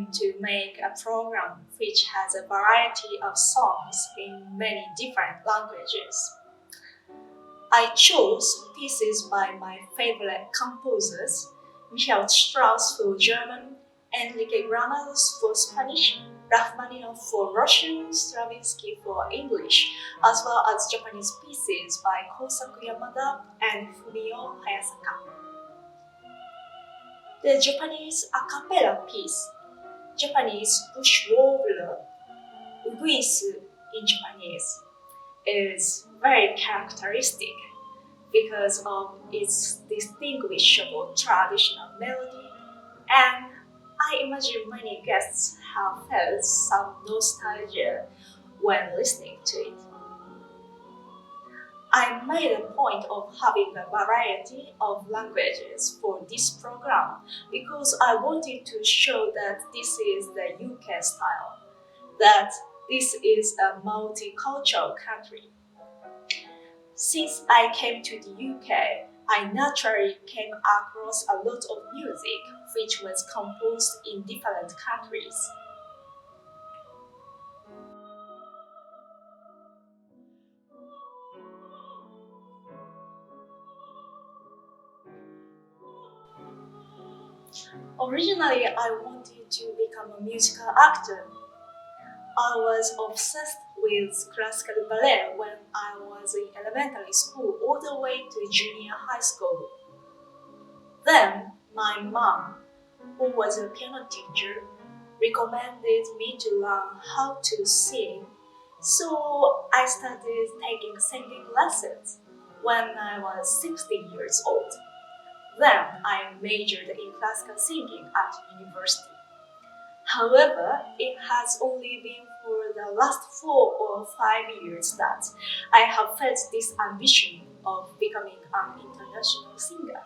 aim to make a program which has a variety of songs in many different languages. I chose pieces by my favorite composers, Michael Strauss for German, Enrique Granados for Spanish, Rachmaninoff for Russian, Stravinsky for English, as well as Japanese pieces by Kosaku Yamada and Fumio Hayasaka. The Japanese a cappella piece, Japanese bush warbler, uguisu in Japanese, is very characteristic because of its distinguishable traditional melody, and I imagine many guests have felt some nostalgia when listening to it. I made a point of having a variety of languages for this program because I wanted to show that this is the UK style, that this is a multicultural country. Since I came to the UK, I naturally came across a lot of music which was composed in different countries. Originally, I wanted to become a musical actor. I was obsessed with classical ballet when I was in elementary school all the way to junior high school. Then, my mom, who was a piano teacher, recommended me to learn how to sing. So I started taking singing lessons when I was 16 years old. Then I majored in classical singing at university. However, it has only been for the last 4 or 5 years that I have felt this ambition of becoming an international singer.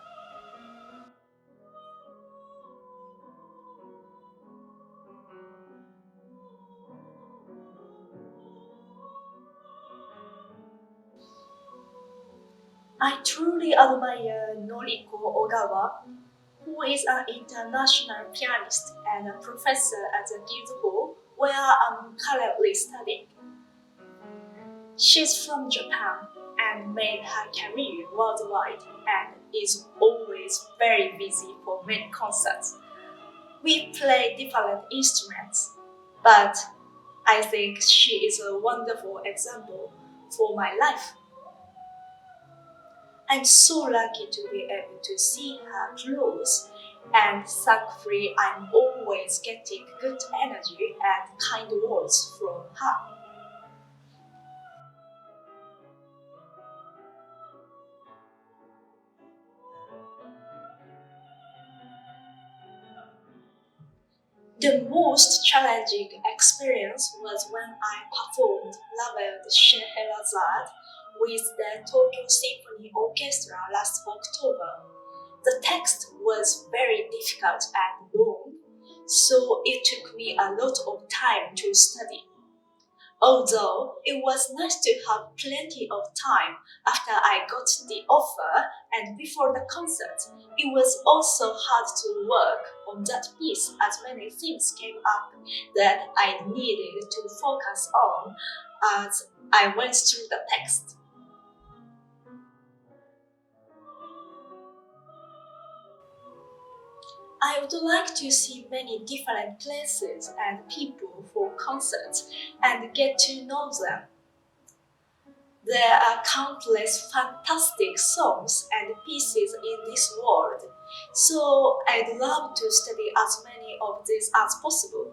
I truly admire Noriko Ogawa, who is an international pianist and a professor at the Guildhall, where I'm currently studying. She's from Japan and made her career worldwide and is always very busy for many concerts. We play different instruments, but I think she is a wonderful example for my life. I'm so lucky to be able to see her close, and thankfully, I'm always getting good energy and kind words from her. The most challenging experience was when I performed La Belle de Scheherazade with the Tokyo Symphony Orchestra last October. The text was very difficult and long, so it took me a lot of time to study. Although it was nice to have plenty of time after I got the offer and before the concert, it was also hard to work on that piece as many things came up that I needed to focus on as I went through the text. I would like to see many different places and people for concerts and get to know them. There are countless fantastic songs and pieces in this world, so I'd love to study as many of these as possible.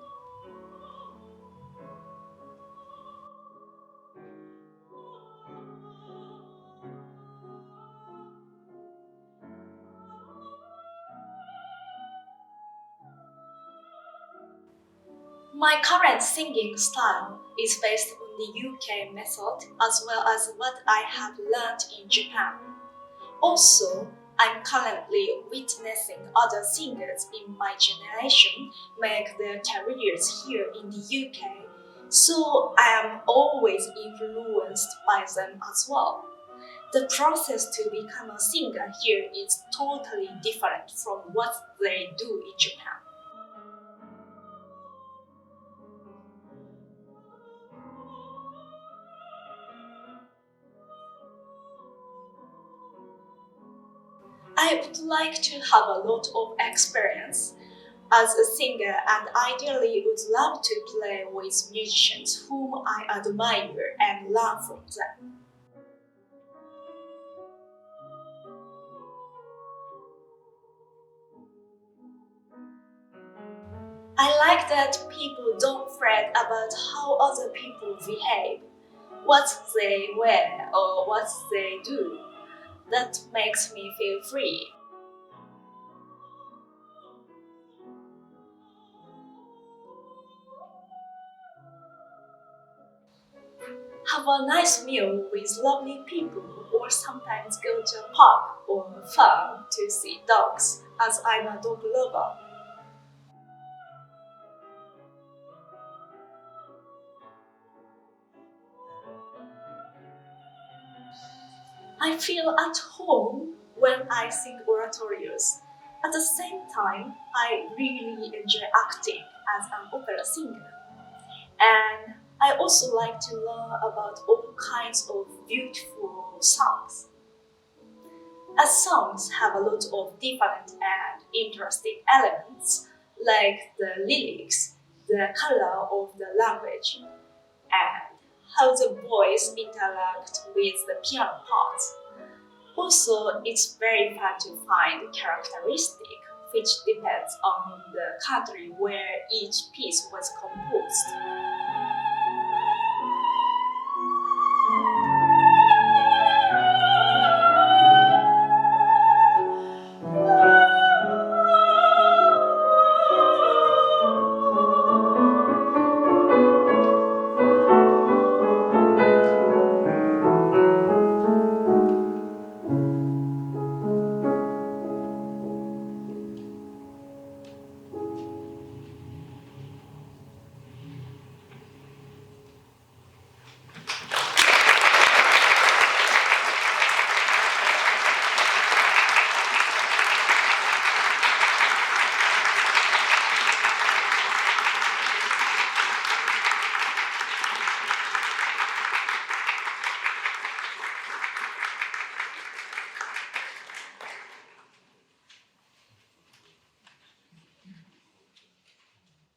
My current singing style is based on the UK method as well as what I have learned in Japan. Also, I'm currently witnessing other singers in my generation make their careers here in the UK, so I am always influenced by them as well. The process to become a singer here is totally different from what they do in Japan. I would like to have a lot of experience as a singer and ideally would love to play with musicians whom I admire and learn from them. I like that people don't fret about how other people behave, what they wear or what they do. That makes me feel free. Have a nice meal with lovely people, or sometimes go to a park or a farm to see dogs, as I'm a dog lover. I feel at home when I sing oratorios. At the same time, I really enjoy acting as an opera singer. And I also like to learn about all kinds of beautiful songs. As songs have a lot of different and interesting elements, like the lyrics, the color of the language, and how the voice interact with the piano parts. Also, it's very fun to find characteristic which depends on the country where each piece was composed.